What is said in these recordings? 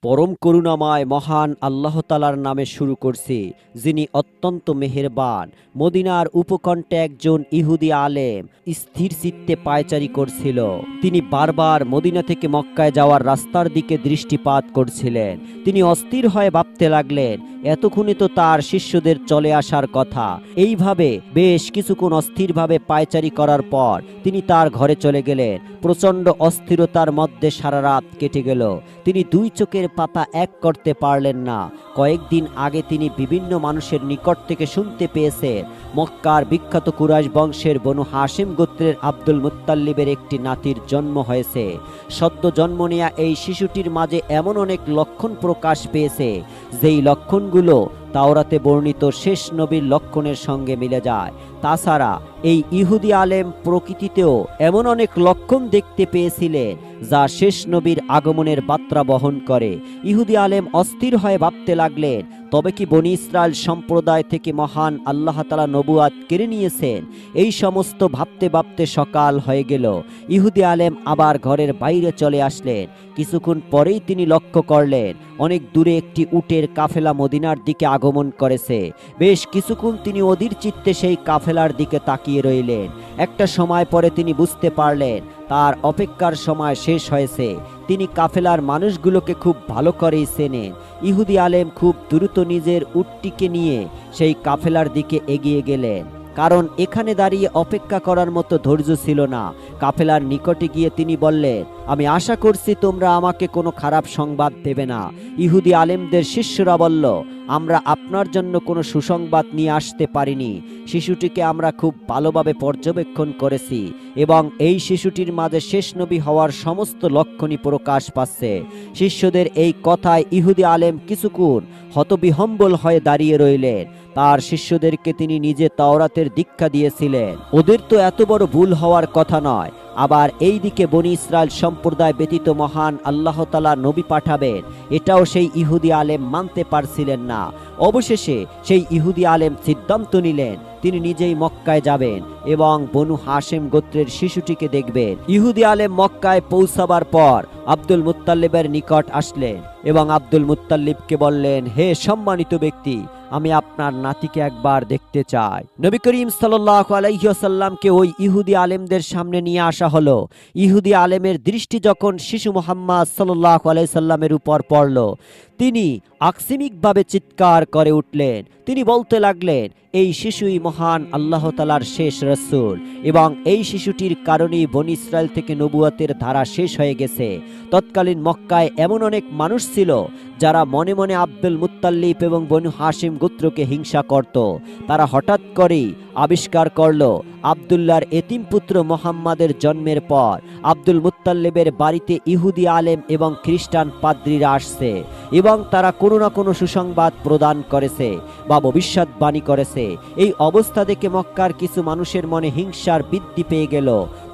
পরম করুণাময় মহান আল্লাহ তাআলার নামে শুরু করছি, যিনি অত্যন্ত মেহেরবান। মদিনার উপকণ্ঠে একজন ইহুদি আলেম স্থির চিত্তে পায়চারি করছিল। তিনি বারবার মদিনা থেকে মক্কায় যাওয়ার রাস্তার দিকে দৃষ্টিপাত করছিলেন। তিনি অস্থির হয়ে ভাবতে লাগলেন, এতক্ষণে তো তার শিষ্যদের চলে আসার কথা। এইভাবে বেশ কিছুক্ষণ অস্থিরভাবে পায়চারি করার পর তিনি তার ঘরে চলে গেলেন। প্রচণ্ড অস্থিরতার মধ্যে সারা রাত কেটে গেল। তিনি দুই চোখের পাতা এক করতে পারলেন না। কয়েকদিন আগে তিনি বিভিন্ন মানুষের নিকট থেকে শুনতে পেয়েছেন, মক্কার বিখ্যাত কুরাইশ বংশের বনু হাশিম গোত্রের আব্দুল মুত্তালিবের একটি নাতির জন্ম হয়েছে। সদ্য জন্ম নেয়া এই শিশুটির মাঝে এমন অনেক লক্ষণ প্রকাশ পেয়েছে, যেই লক্ষণগুলো তাওরাতে বর্ণিত শেষ নবীর লক্ষণের সঙ্গে মিলে যায়। তাছাড়া এই ইহুদি আলেম প্রকৃতিতেও এমন অনেক লক্ষণ দেখতে পেয়েছিলেন, যা শেষ নবীর আগমনের বার্তা বহন করে। ইহুদি আলেম অস্থির হয়ে ভাবতে লাগলেন, তবে কি বনি ইসরায়েল সম্প্রদায় থেকে মহান আল্লাহ তাআলা নবুয়াত কেড়ে নিয়েছেন? এই সমস্ত ভাবতে ভাবতে সকাল হয়ে গেল। ইহুদি আলেম আবার ঘরের বাইরে চলে আসলেন। কিছুক্ষণ পরেই তিনি লক্ষ্য করলেন, অনেক দূরে একটি উটের কাফেলা মদিনার দিকে আগমন করেছে। বেশ কিছুক্ষণ তিনি অধীর চিত্তে সেই কাফেলার দিকে তাকিয়ে রইলেন। একটা সময় পরে তিনি বুঝতে পারলেন তার অপেক্ষার সময় শেষ হয়েছে। তিনি কাফেলার মানুষগুলোকে খুব ভালো করেই চেনেন। ইহুদি আলেম খুব দ্রুত নিজের উটটিকে নিয়ে সেই কাফেলার দিকে এগিয়ে গেলেন, কারণ এখানে দাঁড়িয়ে অপেক্ষা করার মতো ধৈর্য ছিল না। কাফেলার নিকটে গিয়ে তিনি বললেন, আমি আশা করছি তোমরা আমাকে কোনো খারাপ সংবাদ দেবে না। ইহুদি আলেমদের শিষ্যরা বলল, আমরা আপনার জন্য কোনো সুসংবাদ নিয়ে আসতে পারিনি। শিশুটিকে আমরা খুব ভালোভাবে পর্যবেক্ষণ করেছি এবং এই শিশুটির মাঝে শেষ নবী হওয়ার সমস্ত লক্ষণই প্রকাশ পাচ্ছে। শিষ্যদের এই কথায় ইহুদি আলেম কিছুক্ষণ হতবিহম্বল হয়ে দাঁড়িয়ে রইলেন। তার শিষ্যদেরকে তিনি নিজে তাওরাতের দীক্ষা দিয়েছিলেন, ওদের তো এত বড় ভুল হওয়ার কথা নয়। আবার এই দিকে বনি ইসরায়েল সম্প্রদায় ব্যতীত মহান আল্লাহ তাআলা নবী পাঠাবেন, এটাও সেই ইহুদি আলেম মানতে পারছিলেন না। অবশেষে সেই ইহুদি আলেম সিদ্ধান্ত নিলেন, তিনি নিজেই মক্কায় যাবেন এবং বনু হাশিম গোত্রের শিশুটিকে দেখবেন। ইহুদি আলেম মক্কায় পৌঁছাবার পর আব্দুল মুত্তালিবের নিকট আসলেন এবং আব্দুল মুত্তালিবকে বললেন, হে সম্মানিত ব্যক্তি, আমি আপনার নাতিকে একবার দেখতে চাই। নবী করিম সাল্লাল্লাহু আলাইহি ওয়াসাল্লামকে ওই ইহুদি আলেমদের সামনে নিয়ে আসা হলো। ইহুদি আলেমের দৃষ্টি যখন শিশু মুহাম্মদ সাল্লাল্লাহু আলাইহি সাল্লামের উপর পড়ল, তিনি আকস্মিকভাবে চিৎকার করে উঠলেন। তিনি বলতে লাগলেন, এই শিশুই মহান আল্লাহ তাআলার শেষ রাসূল এবং এই শিশুটির কারণেই বনী ইসরায়েল থেকে নবুয়তের ধারা শেষ হয়ে গেছে। তৎকালীন মক্কায় এমন অনেক মানুষ ছিল যারা মনে মনে আব্দুল মুত্তালিব এবং বনু হাশিম গোত্রকে হিংসা করত। তারা হঠাৎ করেই আবিষ্কার করল, আব্দুল্লাহর এতিম পুত্র মুহাম্মাদের জন্মের পর আব্দুল মুত্তালিবের বাড়িতে ইহুদি আলেম এবং খ্রিস্টান পাদ্রীরা আসছে এবং তারা কোনো না কোনো সুসংবাদ প্রদান করেছে বা ভবিষ্যৎবাণী করেছে। এই অবস্থা দেখে মক্কার কিছু মানুষের মনে হিংসার বৃদ্ধি পেয়ে গেল।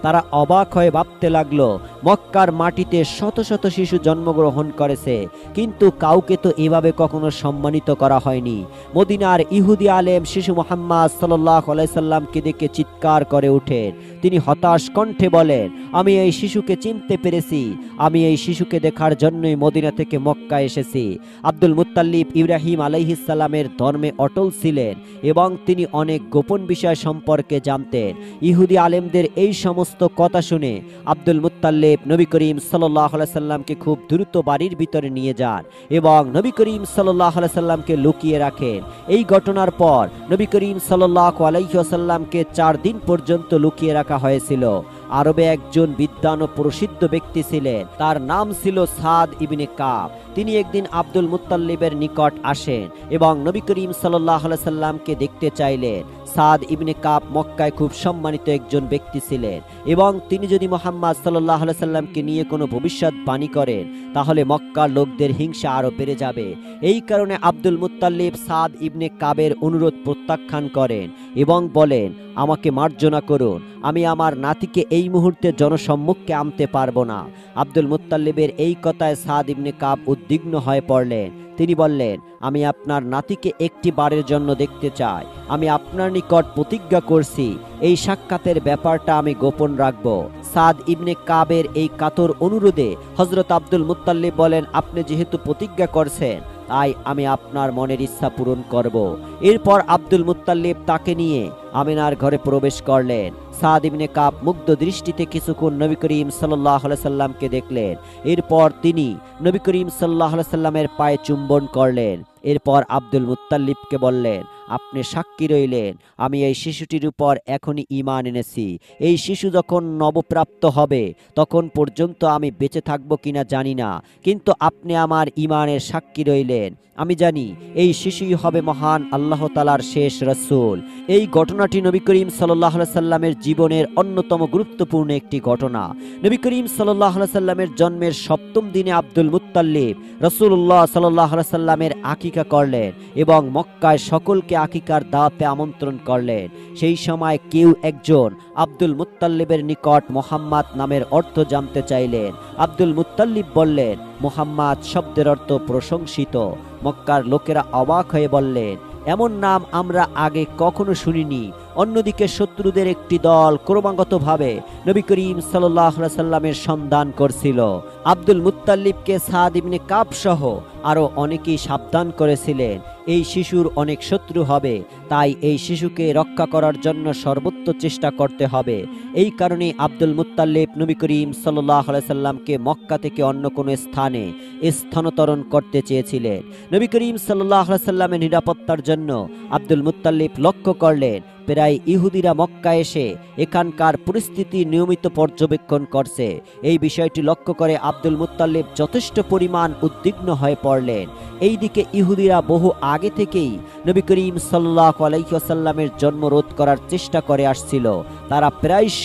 তারা অবাক হয়ে ভাবতে লাগলো, মক্কার মাটিতে শত শত শিশু জন্মগ্রহণ করেছে, কিন্তু কাউকে তো এভাবে কখনো সম্মানিত করা হয়নি। মদিনার ইহুদি আলেম শিশু মুহাম্মদ সাল্লাল্লাহু আলাইহি সাল্লামকে দেখে চিৎকার করে ওঠেন। তিনি হতাশ কণ্ঠে বলেন, আমি এই শিশুকে চিনতে পেরেছি, আমি এই শিশুকে দেখার জন্যই মদিনা থেকে মক্কা এসেছি। আব্দুল মুত্তালিব ইব্রাহিম আলাইহিস সালামের ধর্মে অটল ছিলেন এবং তিনি অনেক গোপন বিষয় সম্পর্কে জানতেন। ইহুদি আলেমদের এই সমস্ত কথা শুনে আব্দুল মুত্তালিব নবী করিম সাল্লাল্লাহু আলাইহি সাল্লামকে খুব দ্রুত বাড়ির ভিতরে নিয়ে যান এবং নবী করিম সাল্লাল্লাহু আলাইহি সাল্লামকে লুকিয়ে রাখেন। এই ঘটনার পর নবী করিম সাল্লাল্লাহু আলাইহি ওয়াসাল্লামকে 4 দিন পর্যন্ত লুকিয়ে রাখা হয়েছিল। আরবে একজন বিদ্বান ও প্রসিদ্ধ ব্যক্তি ছিলেন, তার নাম ছিল সাদ ইবনে কাব। তিনি একদিন আব্দুল মুত্তালিবের নিকট আসেন এবং নবী করিম সাল্লাল্লাহু আলাইহি সাল্লামকে দেখতে চাইলেন। সাদ ইবনে কাব মক্কায় খুব সম্মানিত একজন ব্যক্তি ছিলেন এবং তিনি যদি মুহাম্মদ সাল্লাল্লাহু আলাইহি সাল্লামকে নিয়ে কোনো ভবিষ্যৎবাণী করেন, তাহলে মক্কার লোকদের হিংসা আরো বেড়ে যাবে। এই কারণে আব্দুল মুত্তালিব সাদ ইবনে কাবের অনুরোধ প্রত্যাখ্যান করেন এবং বলেন, আমাকে মার্জনা করুন, আমি আমার নাতিকে এই মুহূর্তে জনসম্মুখে আনতে পারবো না। আব্দুল মুত্তালিবের এই কথায় সাদ ইবনে কাব উদ্বিগ্ন হয়ে পড়লেন। তিনি বললেন, আমি আপনার নাতিকে একটি বারের জন্য দেখতে চাই। আমি আপনার নিকট প্রতিজ্ঞা করছি, এই সাক্ষাতের ব্যাপারটা আমি গোপন রাখব। সাদ ইবনে কাবের এই কাতর অনুরোধে হযরত আব্দুল মুত্তালিব বলেন, আপনি যেহেতু প্রতিজ্ঞা করছেন, তাই আমি আপনার মনের ইচ্ছা পূরণ করব। এরপর আব্দুল মুত্তালিব তাকে নিয়ে আমিনার ঘরে প্রবেশ করলেন। সাদ ইবনে কাব মুগ্ধ দৃষ্টিতে কিছুক্ষণ নবী করিম সাল্লাল্লাহু আলাইহি সাল্লামকে দেখলেন। এরপর তিনি নবী করিম সাল্লাল্লাহু আলাইহি সাল্লামের পায়ে চুম্বন করলেন। এরপর আব্দুল মুত্তালিবকে বললেন, আপনি সাক্ষী রইলেন, আমি এই শিশুটির উপর এখনই ঈমান এনেছি। এই শিশু যখন নবপ্রাপ্ত হবে তখন পর্যন্ত আমি বেঁচে থাকবো কিনা জানি না, কিন্তু আপনি আমার ঈমানের সাক্ষী রইলেন। আমি জানি এই শিশুই হবে মহান আল্লাহ তাআলার শেষ রাসূল। এই ঘটনাটি নবী করিম সাল্লাল্লাহু আলাইহি সাল্লামের জীবনের অন্যতম গুরুত্বপূর্ণ একটি ঘটনা। নবী করিম সাল্লাল্লাহু আলাইহি সাল্লামের জন্মের ৭ম দিনে আব্দুল মুত্তালিব রাসূলুল্লাহ সাল্লাল্লাহু আলাইহি সাল্লামের আকিকা করলেন এবং মক্কায় সকলকে আকিকার দাওয়াতে আমন্ত্রণ করলেন। সেই সময় কেউ একজন আব্দুল মুত্তালিবের নিকট মুহাম্মদ নামের অর্থ জানতে চাইলেন। আব্দুল মুত্তালিব বললেন, মুহাম্মদ শব্দের অর্থ প্রশংসিত। মক্কার লোকেরা অবাক হয়ে বললেন, এমন নাম আমরা আগে কখনো শুনিনি। অন্যদিকে শত্রুদের একটি দল ক্রমাগতভাবে নবী করিম সাল্লাল্লাহু আলাইহি সাল্লামের সন্ধান করছিল। আব্দুল মুত্তালিবকে সাদ ইবনে কাব সহ আরো অনেকেই সাবধান করেছিলেন, এই শিশুর অনেক শত্রু হবে, তাই এই শিশুকে রক্ষা করার জন্য সর্বোচ্চ চেষ্টা করতে হবে। এই কারণে আব্দুল মুত্তালিব নবী করিম সাল্লাল্লাহু আলাইহি সাল্লামকে মক্কা থেকে অন্য কোনো স্থানে স্থানান্তরণ করতে চেয়েছিলেন। নবী করিম সাল্লাল্লাহু আলাইহি সাল্লামের নিরাপত্তার জন্য আব্দুল মুত্তালিব লক্ষ্য করলেন প্রায় ইহুদিরা মক্কা এসে এখানকার পরিস্থিতি নিয়মিত পর্যবেক্ষণ করছে। এই বিষয়টি লক্ষ্য করে আব্দুল মুত্তালিব যথেষ্ট পরিমাণ উদ্বিগ্ন হয়ে পড়লেন। এইদিকে ইহুদিরা বহু আগে থেকেই নবী করিম সাল্লাল্লাহু আলাইহি ওয়াসাল্লামের জন্ম রোধ করার চেষ্টা করে আসছিল। তারা প্রায়শ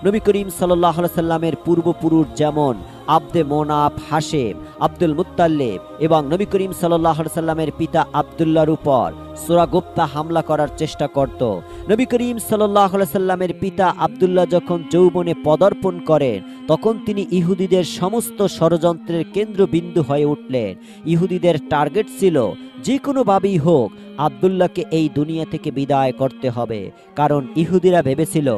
নবী করিম সাল্লাল্লাহু আলাইহি ওয়াসাল্লামের পূর্বপুরুষ যেমন আব্দে মোনাফ, হাশেম, আব্দুল মুত্তালিব এবং নবী করিম সাল্লাল্লাহু আলাইহি সাল্লামের পিতা আব্দুল্লাহর উপর সূরাগুপ্তা হামলা করার চেষ্টা করত। নবী করিম সাল্লাল্লাহু আলাইহি সাল্লামের পিতা আব্দুল্লাহ যখন যৌবনে পদার্পণ করেন তখন তিনি ইহুদিদের সমস্ত ষড়যন্ত্রের কেন্দ্রবিন্দু হয়ে উঠলেন। ইহুদিদের টার্গেট ছিল যে কোনোভাবেই হোক আব্দুল্লাহকে এই দুনিয়া থেকে বিদায় করতে হবে, কারণ ইহুদিরা ভেবেছিল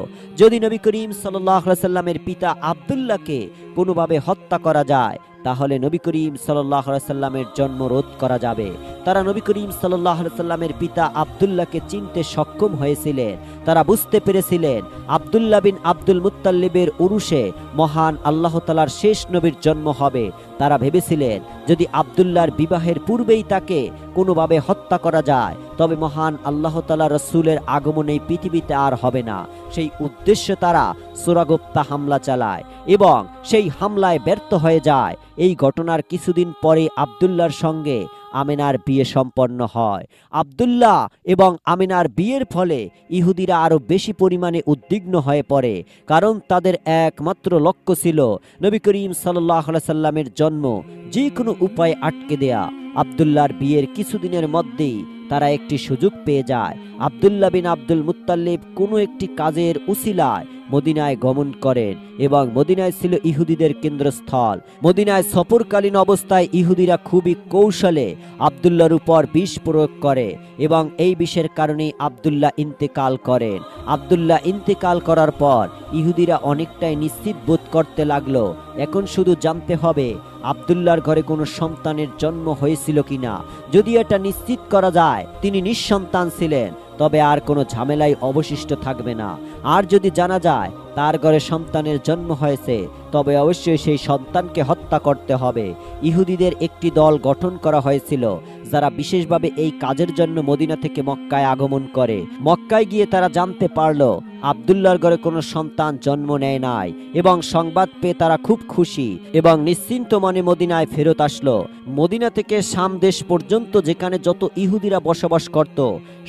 যদি নবী করিম সাল্লাল্লাহু আলাইহি সাল্লামের পিতা আব্দুল্লাহকে কোনোভাবে হত্যা করা যায় তাহলে নবী করিম সাল্লাল্লাহু আলাইহি সাল্লামের জন্ম রোধ করা যাবে। তারা নবী করিম সাল্লাল্লাহু আলাইহি সাল্লামের পিতা আব্দুল্লাহকে চিনতে সক্ষম হয়েছিলেন। তারা বুঝতে পেরেছিলেন আব্দুল্লাহ বিন আব্দুল মুত্তালিবের উরুসে মহান আল্লাহ তাআলার শেষ নবীর জন্ম হবে। তারা ভেবেছিলেন যদি আব্দুল্লাহর বিবাহের পূর্বেই তাকে কোনোভাবে হত্যা করা যায় তবে মহান আল্লাহ তাআলা রাসূলের আগমন এই পৃথিবীতে আর হবে না। সেই উদ্দেশ্যে তারা সূরাগুপ্তা হামলা চালায় এবং সেই হামলায় ব্যর্থ হয়ে যায়। এই ঘটনার কিছুদিন পরে আব্দুল্লাহর সঙ্গে আমিনার বিয়ে সম্পন্ন হয়। আব্দুল্লাহ এবং আমিনার বিয়ের ফলে ইহুদিরা আরো বেশি পরিমাণে উদ্বিগ্ন হয়ে পড়ে, কারণ তাদের একমাত্র লক্ষ্য ছিল নবী করিম সাল্লাল্লাহু আলাইহি সাল্লামের জন্ম যে কোনো উপায়ে আটকে দেয়া। আব্দুল্লাহর বিয়ের কিছুদিনের মধ্যেই তারা একটি সুযোগ পেয়ে যায়। আব্দুল্লাহ বিন আব্দুল মুত্তালিব কোনো একটি কাজের উসিলায় মদিনায় গমন করেন এবং মদিনায় ছিল ইহুদিদের কেন্দ্রস্থল। মদিনায় সফরকালীন অবস্থায় ইহুদিরা খুবই কৌশলে আব্দুল্লাহর উপর বিষ প্রয়োগ করে এবং এই বিষের কারণে আব্দুল্লাহ ইন্তেকাল করেন। আব্দুল্লাহ ইন্তেকাল করার পর ইহুদিরা অনেকটাই নিশ্চিত বোধ করতে লাগলো এখন শুধু জানতে হবে আব্দুল্লাহর ঘরে কোনো সন্তানের জন্ম হয়েছিল কিনা। যদি এটা নিশ্চিত করা যায় তিনি নিঃসন্তান ছিলেন তবে আর কোনো ঝামেলাই অবশিষ্ট থাকবে না। আর যদি জানা যায় তার ঘরে সন্তানের জন্ম হয়েছে তবে অবশ্যই সেই সন্তানকে হত্যা করতে হবে। ইহুদিদের একটি দল গঠন করা হয়েছিল যারা বিশেষভাবে এই কাজের জন্য মদিনা থেকে মক্কায় আগমন করে। মক্কায় গিয়ে তারা জানতে পারল আব্দুল্লাহর ঘরে কোনো সন্তান জন্ম নেয় নাই এবং সংবাদ পেয়ে তারা খুব খুশি এবং নিশ্চিন্ত মনে মদিনায় ফেরত আসলো। মদিনা থেকে শাম দেশ পর্যন্ত যেখানে যত ইহুদিরা বসবাস করত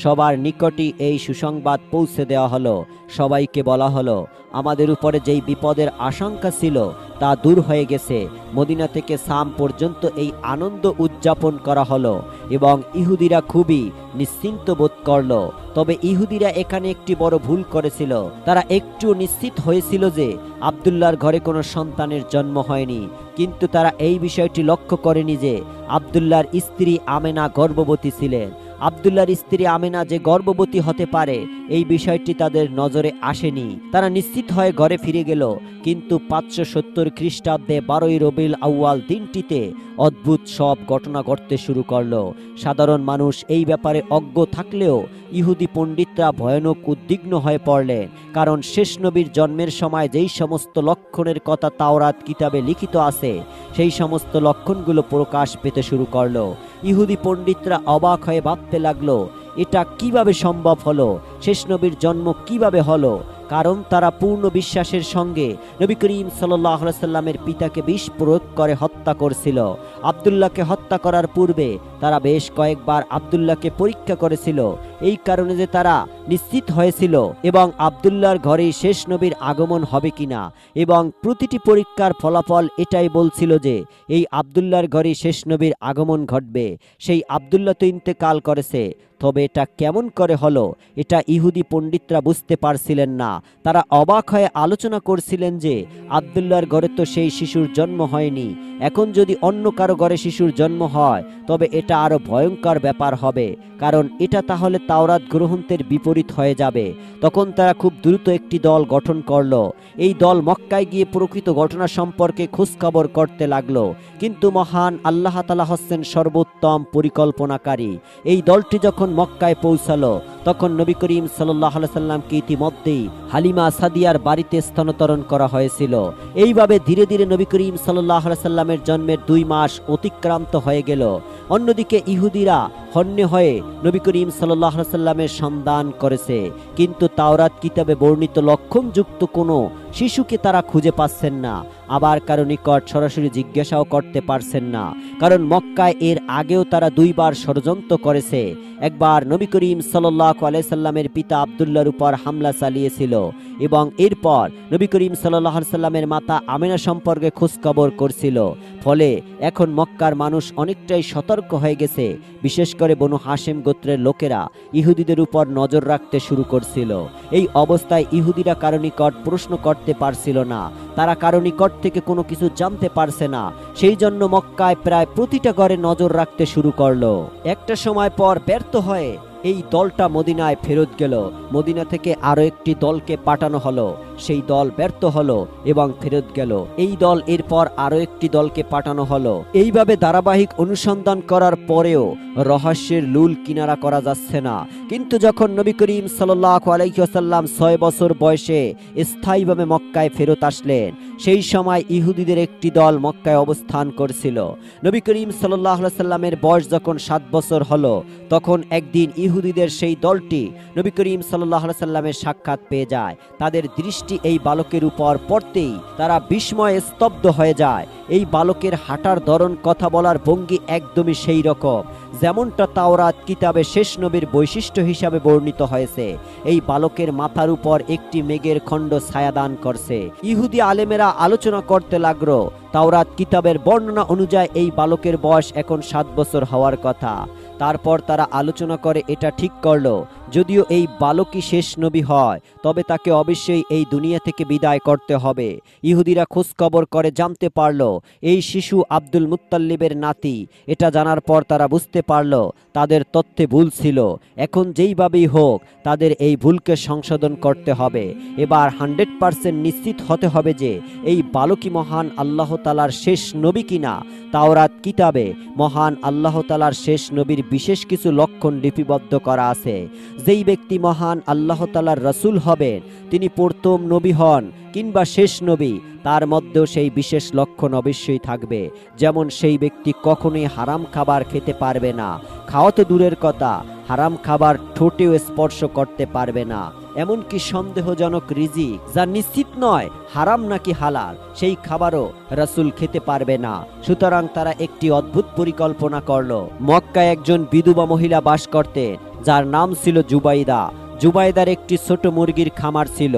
সবার নিকটই এই সুসংবাদ পৌঁছে দেওয়া হলো। সবাইকে বলা হলো আমাদের উপরে যেই বিপদের আশঙ্কা ছিল তা দূর হয়ে গেছে। মদিনা থেকে শাম পর্যন্ত এই আনন্দ উদযাপন করা হলো এবং ইহুদিরা খুবই নিশ্চিন্ত বোধ করলো। তবে ইহুদিরা এখানে একটি বড় ভুল করেছিল। তারা একটু নিশ্চিত হয়েছিল যে আব্দুল্লাহর ঘরে কোনো সন্তানের জন্ম হয়নি, কিন্তু তারা এই বিষয়টি লক্ষ্য করেনি যে আব্দুল্লাহর স্ত্রী আমেনা গর্ভবতী ছিলেন। আব্দুল্লাহর স্ত্রী আমেনা যে গর্ভবতী হতে পারে এই বিষয়টি তাদের নজরে আসেনি। তারা নিশ্চিত হয়ে ঘরে ফিরে গেল। কিন্তু 570 খ্রিস্টাব্দে 12ই রবিউল আউয়াল দিনটিতে অদ্ভুত সব ঘটনা ঘটতে শুরু করলো। সাধারণ মানুষ এই ব্যাপারে অজ্ঞ থাকলেও ইহুদি পণ্ডিতরা ভয়ানক উদ্বিগ্ন হয়ে পড়লেন, কারণ শেষ নবীর জন্মের সময় যেই সমস্ত লক্ষণের কথা তাওরাত কিতাবে লিখিত আছে সেই সমস্ত লক্ষণগুলো প্রকাশ পেতে শুরু করলো। ইহুদি পণ্ডিতরা অবাক হয়ে ভাবতে লাগলো, এটা কিভাবে সম্ভব হলো, শেষ নবীর জন্ম কিভাবে হলো? কারণ তারা পূর্ণ বিশ্বাসের সঙ্গে নবী করিম সাল্লাল্লাহু আলাইহি সাল্লামের পিতাকে বিষ প্রয়োগ করে হত্যা করছিল। আব্দুল্লাহকে হত্যা করার পূর্বে তারা বেশ কয়েকবার আব্দুল্লাহকে পরীক্ষা করেছিল, এই কারণে যে তারা নিশ্চিত হয়েছিল এবং আব্দুল্লাহর ঘরেই শেষ নবীর আগমন হবে কিনা, এবং প্রতিটি পরীক্ষার ফলাফল এটাই বলছিল যে এই আব্দুল্লাহর ঘরেই শেষ নবীর আগমন ঘটবে। সেই আব্দুল্লাহ তো ইন্তেকাল করেছে, তবে এটা কেমন করে হলো এটা ইহুদি পণ্ডিতরা বুঝতে পারছিলেন না। তারা অবাক হয়ে আলোচনা করছিলেন যে আব্দুল্লাহর ঘরে তো সেই শিশুর জন্ম হয়নি, এখন যদি অন্য কারো ঘরে শিশুর জন্ম হয় তবে এটা আরো ভয়ঙ্কর ব্যাপার হবে, কারণ এটা তাহলে তাওরাত গ্রহণের বিপরীত হয়ে যাবে। তখন তারা খুব দ্রুত একটি দল গঠন করলো। এই দল মক্কায় গিয়ে প্রকৃত ঘটনা সম্পর্কে খোঁজখবর করতে লাগলো। কিন্তু মহান আল্লাহ তাআলা হচ্ছেন সর্বোত্তম পরিকল্পনাকারী। এই দলটি যখন মক্কায় পৌঁছালো তখন নবী করিম সাল্লাল্লাহু আলাইহি সাল্লামকে ইতিমধ্যেই হালিমা সাদিয়ার বাড়িতে স্থানান্তরণ করা হয়েছিল। এইভাবে ধীরে ধীরে নবী করিম সাল্লাল্লাহু আলাইহি সাল্লামের জন্মের 2 মাস অতিক্রান্ত হয়ে গেল। অন্যদিকে ইহুদিরা হন্যে হয়ে নবী করিম সাল্লাল্লাহু আলাইহি সাল্লামের সন্ধান করেছে, কিন্তু তাওরাত কিতাবে বর্ণিত লক্ষণযুক্ত কোনো শিশুকে তারা খুঁজে পাচ্ছেন না। আবার কারো নিকট সরাসরি জিজ্ঞাসাও করতে পারছেন না, কারণ মক্কায় এর আগেও তারা 2 বার ষড়যন্ত্র করেছে। একবার নবী করিম সাল্লাল্লাহু আলাইহি সাল্লামের পিতা আব্দুল্লাহর উপর হামলা চালিয়েছিল এবং এরপর নবী করিম সাল্লাল্লাহু আলাইহি সাল্লামের মাতা আমেনা সম্পর্কে খোঁজখবর করছিল। ফলে এখন মক্কার মানুষ অনেকটাই সতর্ক হয়ে গেছে। বিশেষ করে বনু হাশেম গোত্রের লোকেরা ইহুদিদের উপর নজর রাখতে শুরু করছিল। এই অবস্থায় ইহুদিরা কারো নিকট প্রশ্ন করতে পারছিল না, তারা কারো নিকট থেকে কোনো কিছু জানতে পারছে না। সেই জন্য মক্কায় প্রায় প্রতিটা ঘরে নজর রাখতে শুরু করলো। একটা সময় পর ব্যর্থ হয়ে এই দলটা মদিনায় ফেরত গেল। মদিনা থেকে আরো একটি দলকে পাঠানো হলো, সেই দল ব্যর্থ হলো এবং ফেরত গেল। এই দল এরপর আরো একটি দলকে পাঠানো হলো। এইভাবে ধারাবাহিক অনুসন্ধান করার পরেও রহস্যের লুল কিনারা করা যাচ্ছে না। কিন্তু যখন নবী করিম সাল্লাল্লাহু আলাইহি ওয়াসাল্লাম 6 বছর বয়সে স্থায়ীভাবে মক্কায় ফেরত আসলেন, সেই সময় ইহুদিদের একটি দল মক্কায় অবস্থান করছিল। নবী করিম সাল্লাল্লাহু আলাইহি ওয়াসাল্লামের বয়স যখন 7 বছর হলো তখন একদিন ইহুদিদের সেই দলটি নবী করিম সাল্লাল্লাহু আলাইহি ওয়াসাল্লামের সাক্ষাৎ পেয়ে যায়। তাদের দৃষ্টি এই বালকের উপর পড়তেই তারা বিস্ময়ে স্তব্ধ হয়ে যায়। এই বালকের হাঁটার ধরন, কথা বলার ভঙ্গি একদমই সেই রকম যেমনটা তাওরাত কিতাবে শেষ নবীর বৈশিষ্ট্য হিসাবে বর্ণিত হয়েছে। এই বালকের মাথার উপর একটি মেঘের খণ্ড ছায়াদান করছে। ইহুদি আলেমেরা আলোচনা করতে লাগলো, তাওরাত কিতাবের বর্ণনা অনুযায়ী এই বালকের বয়স এখন 7 বছর হওয়ার কথা। তারপর তারা আলোচনা করে এটা ঠিক করলো, যদিও এই বালকই শেষ নবী হয় তবে তাকে অবশ্যই এই দুনিয়া থেকে বিদায় করতে হবে। ইহুদিরা খোঁজ খবর করে জানতে পারলো এই শিশু আব্দুল মুত্তালিবের নাতি। এটা জানার পর তারা বুঝতে পারলো তাদের তথ্যে ভুল ছিল। এখন যেইভাবেই হোক তাদের এই ভুলকে সংশোধন করতে হবে। এবার 100% নিশ্চিত হতে হবে যে এই বালকই মহান আল্লাহ তাআলার শেষ নবী কিনা। তাওরাত কিতাবে মহান আল্লাহ তাআলার শেষ নবীর বিশেষ কিছু লক্ষণ লিপিবদ্ধ করা আছে। যেই ব্যক্তি মহান আল্লাহ তাআলার রাসূল হবেন, তিনি প্রথম নবী হন কিংবা শেষ নবী, তার মধ্যেও সেই বিশেষ লক্ষণ অবশ্যই থাকবে। যেমন সেই ব্যক্তি কখনোই হারাম খাবার খেতে পারবে না, খাওয়া তো দূরের কথা, হারাম খাবার ঠোঁটেও স্পর্শ করতে পারবে না। এমনকি সন্দেহজনক রিজিক যা নিশ্চিত নয় হারাম নাকি হালাল, সেই খাবারও রাসূল খেতে পারবে না। সুতরাং তারা একটি অদ্ভুত পরিকল্পনা করলো। মক্কায় একজন বিধবা মহিলা বাস করতেন, যার নাম ছিল জুবাইদা। জুবাইদার একটি ছোট মুরগির খামার ছিল।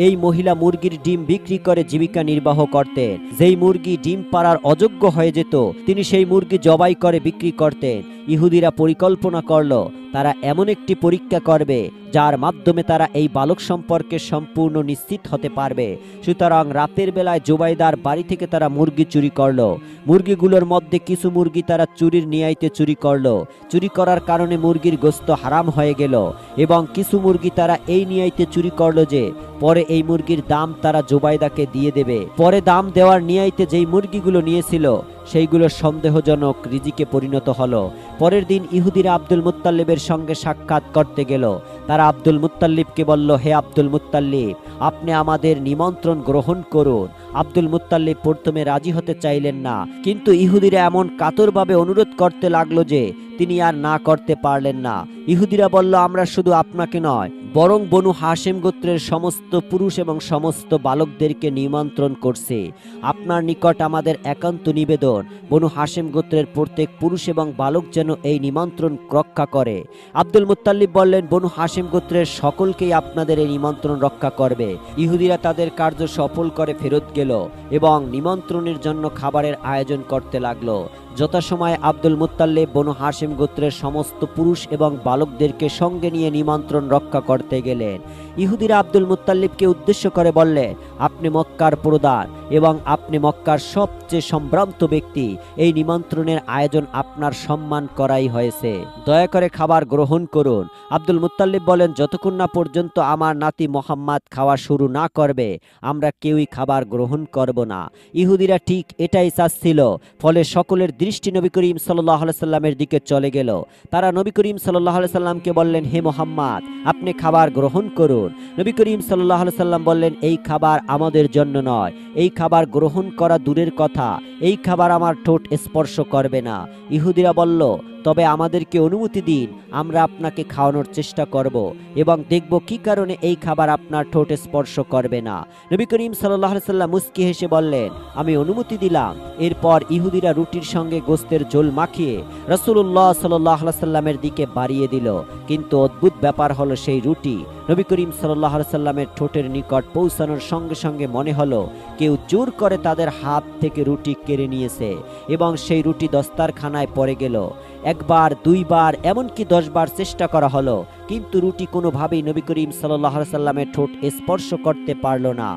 এই মহিলা মুরগির ডিম বিক্রি করে জীবিকা নির্বাহ করতেন। যেই মুরগি ডিম পাড়ার অযোগ্য হয়ে যেত তিনি সেই মুরগি জবাই করে বিক্রি করতেন। ইহুদিরা পরিকল্পনা করল তারা এমন একটি পরীক্ষা করবে যার মাধ্যমে তারা এই বালক সম্পর্কে সম্পূর্ণ নিশ্চিত হতে পারবে। সুতরাং রাতের বেলায় জুবাইদার বাড়ি থেকে তারা মুরগি চুরি করলো। মুরগিগুলোর মধ্যে কিছু মুরগি তারা চুরির নিয়াইতে চুরি করলো। চুরি করার কারণে মুরগির গোশত হারাম হয়ে গেল এবং কিছু মুরগি তারা এই নিয়াইতে চুরি করলো যে পরে এই মুরগির দাম তারা জুবাইদাকে দিয়ে দেবে। পরে দাম দেওয়ার নিয়াইতে যেই মুরগিগুলো নিয়েছিল সেইগুলো সন্দেহজনক রিজিকে পরিণত হলো। পরের দিন ইহুদিরা আব্দুল মুত্তালিবের সঙ্গে সাক্ষাৎ করতে গেল। তারা আব্দুল মুত্তালিবকে বলল, হে আব্দুল মুত্তালিব, আপনি আমাদের নিমন্ত্রণ গ্রহণ করুন। আব্দুল মুত্তালিব প্রথমে রাজি হতে চাইলেন না, কিন্তু ইহুদিরা এমন কাতরভাবে অনুরোধ করতে লাগলো যে তিনি আর না করতে পারলেন না। ইহুদিরা বলল, আমরা শুধু আপনাকে নয় বরং বনু হাশেম গোত্রের সমস্ত পুরুষ এবং সমস্ত বালকদেরকে নিমন্ত্রণ করছে। আপনার নিকট আমাদের একান্ত নিবেদন, বনু হাশেম গোত্রের প্রত্যেক পুরুষ এবং বালক যেন এই নিমন্ত্রণ রক্ষা করে। আব্দুল মুত্তালিব বললেন, বনু হাশেম গোত্রের সকলকেই আপনাদের এই নিমন্ত্রণ রক্ষা করবে। ইহুদিরা তাদের কার্য সফল করে ফেরত গেল এবং নিমন্ত্রণের জন্য খাবারের আয়োজন করতে লাগলো। যথাসময়ে আব্দুল মুত্তালিব বনু হাশেম গোত্রের সমস্ত পুরুষ এবং বালকদেরকে সঙ্গে নিয়ে নিমন্ত্রণ রক্ষা করতে গেলেন। ইহুদিরা আব্দুল মুত্তালিবকে উদ্দেশ্য করে বললেন, আপনি মক্কার প্রধান এবং আপনি মক্কার সবচেয়ে সম্ভ্রান্ত ব্যক্তি, এই নিমন্ত্রণের আয়োজন আপনার সম্মান করাই হয়েছে, দয়া করে খাবার গ্রহণ করুন। আব্দুল মুত্তালিব বলেন, যতক্ষণ না পর্যন্ত আমার নাতি মোহাম্মদ খাওয়া শুরু না করবে আমরা কেউই খাবার গ্রহণ করব না। ইহুদিরা ঠিক এটাই চাচ্ছিল, ফলে সকলের দৃষ্টি নবী করিম সাল্লাল্লাহু আলাইহি সাল্লামের দিকে চলে গেল। তারা নবী করিম সাল্লাল্লাহু আলাইহি সাল্লামকে বললেন, হে মোহাম্মদ, আপনি খাবার গ্রহণ করুন। নবী করিম সাল্লাল্লাহু আলাইহি সাল্লাম বললেন, এই খাবার আমাদের জন্য নয়, এই খাবার গ্রহণ করা দূরের কথা, এই খাবার আমার ঠোঁট স্পর্শ করবে না। ইহুদিরা বলল, তবে আমাদেরকে অনুমতি দিন, আমরা আপনাকে খাওয়ানোর চেষ্টা করব এবং দেখব কি কারণে এই খাবার আপনার ঠোঁট স্পর্শ করবে না। নবী করিম সাল্লাল্লাহু আলাইহি সাল্লাম মুস্কি হেসে বললেন, আমি অনুমতি দিলাম। এরপর ইহুদিরা রুটির সঙ্গে গোশতের ঝোল মাখিয়ে রাসূলুল্লাহ সাল্লাল্লাহু আলাইহি সাল্লামের দিকে বাড়িয়ে দিল। কিন্তু অদ্ভুত ব্যাপার হলো, সেই রুটি নবী করিম সাল্লাল্লাহু আলাইহি সাল্লামের ঠোঁটের নিকট পৌঁছানোর সঙ্গে সঙ্গে মনে হলো কেউ জোর করে তাদের হাত থেকে রুটি কেড়ে নিয়েছে এবং সেই রুটি দস্তারখানায় পড়ে গেল। একবার, দুইবার, এমনকি 10 বার চেষ্টা করা হলো, কিন্তু রুটি কোনোভাবেই নবী করিম সাল্লাল্লাহু আলাইহি সাল্লামের ঠোঁট স্পর্শ করতে পারল না।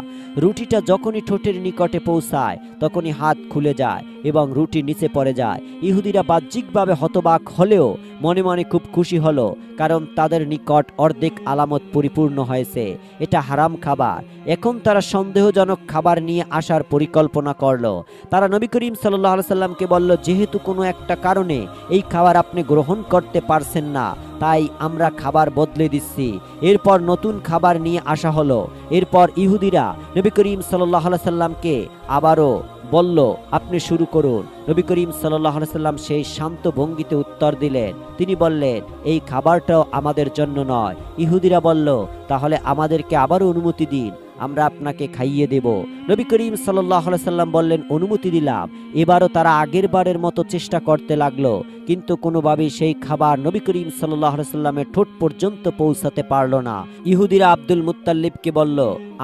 রুটিটা যখনই ঠোঁটের নিকটে পৌঁছায় তখনই হাত খুলে যায় এবং রুটি নিচে পড়ে যায়। ইহুদিরা বাহ্যিকভাবে হতবাক হলেও মনে মনে খুব খুশি হলো, কারণ তাদের নিকট অর্ধেক আলামত পরিপূর্ণ হয়েছে, এটা হারাম খাবার। এখন তারা সন্দেহজনক খাবার নিয়ে আসার পরিকল্পনা করলো। তারা নবী করিম সাল্লাল্লাহু আলাইহি সাল্লামকে বলল, যেহেতু কোনো একটা কারণে এই খাবার আপনি গ্রহণ করতে পারছেন না, তাই আমরা খাবার বদলে দিচ্ছি। এরপর নতুন খাবার নিয়ে আসা হলো। এরপর ইহুদিরা নবী করিম সাল্লাল্লাহু আলাইহি সাল্লামকে আবারও বলল, আপনি শুরু করুন। নবী করিম সাল্লাল্লাহু আলাইহি সাল্লাম সেই শান্ত ভঙ্গিতে উত্তর দিলেন। তিনি বললেন, এই খাবারটাও আমাদের জন্য নয়। ইহুদিরা বলল, তাহলে আমাদেরকে আবারও অনুমতি দিন, আমরা আপনাকে খাইয়ে দেব। নবী করিম সাল্লাল্লাহু আলাইহি সাল্লাম বললেন, অনুমতি দিলাম। এবারও তারা আগের বারের মতো চেষ্টা করতে লাগলো, কিন্তু কোনোভাবেই সেই খাবার নবী করিম সাল্লাল্লাহু আলাইহি সাল্লামের ঠোঁট পর্যন্ত পৌঁছাতে পারল না। ইহুদিরা আব্দুল মুত্তালিবকে বলল,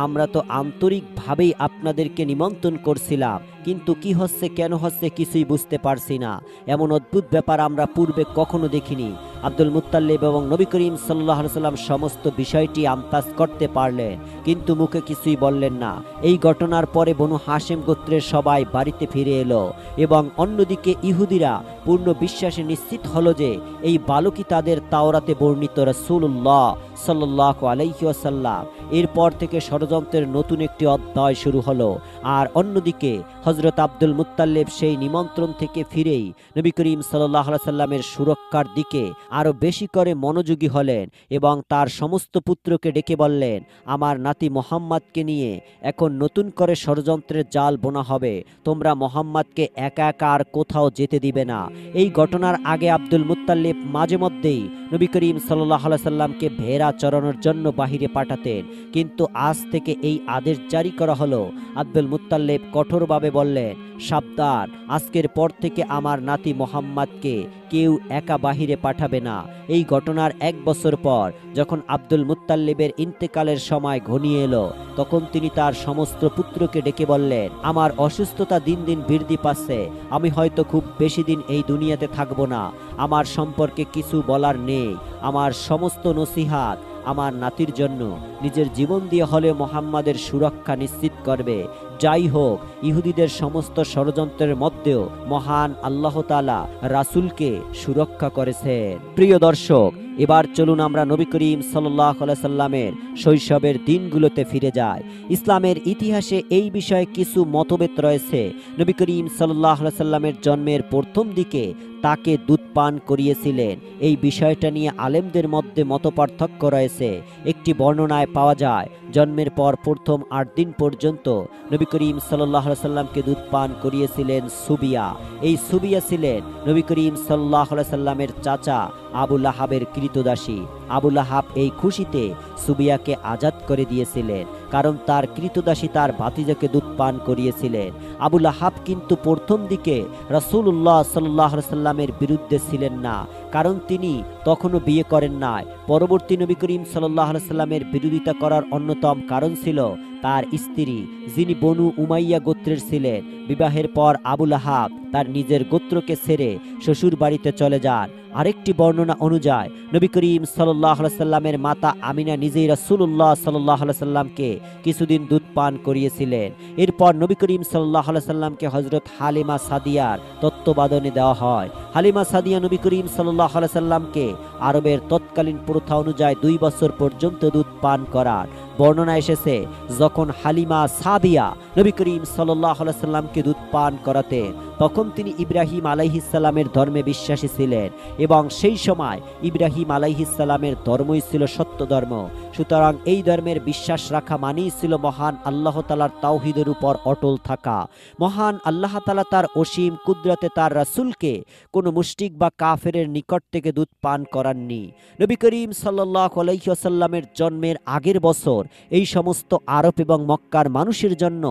আমরা তো আন্তরিকভাবেই আপনাদেরকে নিমন্ত্রণ করছিলাম, কিন্তু কি হচ্ছে, কেন হচ্ছে কিছুই বুঝতে পারছি না। এমন অদ্ভুত ব্যাপার আমরা পূর্বে কখনো দেখিনি। আব্দুল মুত্তালিব এবং নবী করিম সাল্লাল্লাহু আলাইহি সাল্লাম সমস্ত বিষয়টি আন্দাজ করতে পারলেন, কিন্তু মুখে কিছুই বললেন না। এই ঘটনার পরে বনু হাশেম গোত্রের সবাই বাড়িতে ফিরে এলো এবং অন্যদিকে ইহুদিরা পূর্ণ বিশ্বাসে নিশ্চিত হলো যে এই বালকই তাদের তাওরাতে বর্ণিত রাসূলুল্লাহ সাল্লাল্লাহু আলাইহি ওয়াসাল্লাম। এরপর থেকে ষড়যন্ত্রের নতুন একটি অধ্যায় শুরু হলো। আর অন্যদিকে হযরত আব্দুল মুত্তালিব সেই নিমন্ত্রণ থেকে ফিরেই নবী করিম সাল্লাল্লাহু আলাইহি সাল্লামের সুরক্ষার দিকে আরো বেশি করে মনোযোগী হলেন এবং তার সমস্ত পুত্রকে ডেকে বললেন, আমার নাতি মোহাম্মদকে নিয়ে এখন নতুন করে ষড়যন্ত্রের জাল বোনা হবে। তোমরা মোহাম্মদকে একা একা আর কোথাও যেতে দিবে না। এই ঘটনার আগে আব্দুল মুত্তালিব মাঝে মধ্যেই নবী করিম সাল্লাল্লাহু আলাইহি সাল্লামকে ভেড়া চরানোর জন্য বাহিরে পাঠাতেন, কিন্তু আজ থেকে এই আদেশ জারি করা হলো। আব্দুল মুত্তালিব কঠোরভাবে বললেন, সাবধান, আজকের পর থেকে আমার নাতি মোহাম্মদকে কেউ একা বাহিরে পাঠাবে না। এই ঘটনার 1 বছর পর যখন আব্দুল মুত্তালিবের ইন্তেকালের সময় ঘনিয়ে এলো, তখন তিনি তার সমস্ত পুত্রকে ডেকে বললেন, আমার অসুস্থতা দিন দিন বৃদ্ধি পাচ্ছে, আমি হয়তো খুব বেশি দিন এই দুনিয়াতে থাকবো না। আমার সম্পর্কে কিছু বলার নেই। আমার সমস্ত নসিহাত আমার নাতির জন্য, নিজের জীবন দিয়ে হলে মোহাম্মদের সুরক্ষা নিশ্চিত করবে। যাই হোক, ইহুদিদের সমস্ত ষড়যন্ত্রের মধ্যেও মহান আল্লাহ তাআলা রাসূলকে সুরক্ষা করেছেন। প্রিয় দর্শক, এবার চলুন আমরা নবী করিম সাল্লাল্লাহু আলাইহি সাল্লামের শৈশবের দিনগুলোতে ফিরে যাই। ইসলামের ইতিহাসে এই বিষয়ে কিছু মতভেদ রয়েছে। নবী করিম সাল্লাল্লাহু আলাইহি সাল্লামের জন্মের প্রথম দিকে তাকে দুধ পান করিয়েছিলেন, এই বিষয়টা নিয়ে আলেমদের মধ্যে মতপার্থক্য রয়েছে। একটি বর্ণনায় পাওয়া যায়, জন্মের পর প্রথম 8 দিন পর্যন্ত নবী করিম সাল্লাল্লাহু আলাইহি সাল্লামকে দুধ পান করিয়েছিলেন সুবিয়া। এই সুবিয়া ছিলেন নবী করিম সাল্লাল্লাহু আলাইহি সাল্লামের চাচা আবু লাহাবের কৃতদাসী। আবু লাহাব এই খুশিতে সুবিয়াকে আজাদ করে দিয়েছিলেন, কারণ তার কৃতদাসী তার ভাতিজাকে দুধ পান করিয়েছিলেন। আবু লাহাব কিন্তু প্রথম দিকে রাসূলুল্লাহ সাল্লাল্লাহু আলাইহি সাল্লামের বিরুদ্ধে ছিলেন না, কারণ তিনি তখনও বিয়ে করেন নাই। পরবর্তী নবী করিম সাল্লাল্লাহু আলাইহি সাল্লামের বিরোধিতা করার অন্যতম কারণ ছিল তার স্ত্রী, যিনি বনু উমাইয়া গোত্রের ছিলেন। বিবাহের পর আবু লাহাব তার নিজের গোত্রকে ছেড়ে শ্বশুর বাড়িতে চলে যান। আরেকটি বর্ণনা অনুযায়ী নবী করিম সাল্লাল্লাহু আলাইহি সাল্লামের মাতা আমিনা নিজেই রাসূলুল্লাহ সাল্লাল্লাহু আলাইহি সাল্লামকে কিছুদিন দুধ পান করিয়েছিলেন। এরপর নবী করিম সাল্লাল্লাহু আলাইহি সাল্লামকে হযরত হালিমা সাদিয়ার তত্ত্বাবধানে দেওয়া হয়। হালিমা সাদিয়া নবী করিম সাল্লাল্লাহু আলাইহি সাল্লামকে আরবের তৎকালীন প্রথা অনুযায়ী 2 বছর পর্যন্ত দুধ পান করান। বর্ণনা এসেছে, যখন হালিমা সাদিয়া নবী করিম সাল্লাল্লাহু আলাইহি সাল্লামকে দুধ পান করাতেন, তখন তিনি ইব্রাহিম আলাইহিস সালামের ধর্মে বিশ্বাসী ছিলেন, এবং সেই সময় ইব্রাহিম আলাইহিস সালামের ধর্মই ছিল সত্য ধর্ম। সুতরাং এই ধর্মের বিশ্বাস রাখা মানেই ছিল মহান আল্লাহ তাআলার তাওহীদের উপর অটল থাকা। মহান আল্লাহ তাআলা তার অসীম কুদরতে তার রাসূলকে কোনো মুশরিক বা কাফেরের নিকট থেকে দুধ পান করাননি। নবী করিম সাল্লাল্লাহু আলাইহি ওয়াসাল্লামের জন্মের আগের বছর এই সমস্ত আরব এবং মক্কার মানুষের জন্য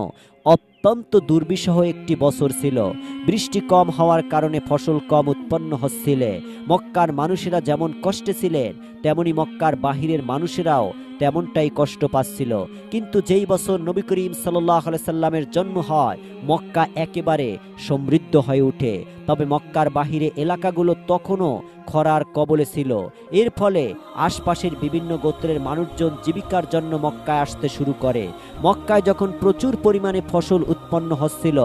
অত্যন্ত দুর্বিষহ একটি বছর ছিল। বৃষ্টি কম হওয়ার কারণে ফসল কম উৎপন্ন হচ্ছিল। মক্কার মানুষেরা যেমন কষ্টে ছিলেন, তেমনি মক্কার বাহিরের মানুষেরাও তেমনটাই কষ্ট পাচ্ছিল। কিন্তু যেই বছর নবী করিম সাল্লাল্লাহু আলাইহি সাল্লামের জন্ম হয়, মক্কা একেবারে সমৃদ্ধ হয়ে ওঠে। তবে মক্কার বাহিরে এলাকাগুলো তখনও খরার কবলে ছিল। এর ফলে আশপাশের বিভিন্ন গোত্রের মানুষজন জীবিকার জন্য মক্কায় আসতে শুরু করে। মক্কায় যখন প্রচুর পরিমাণে ফসল উৎপন্ন হচ্ছিল,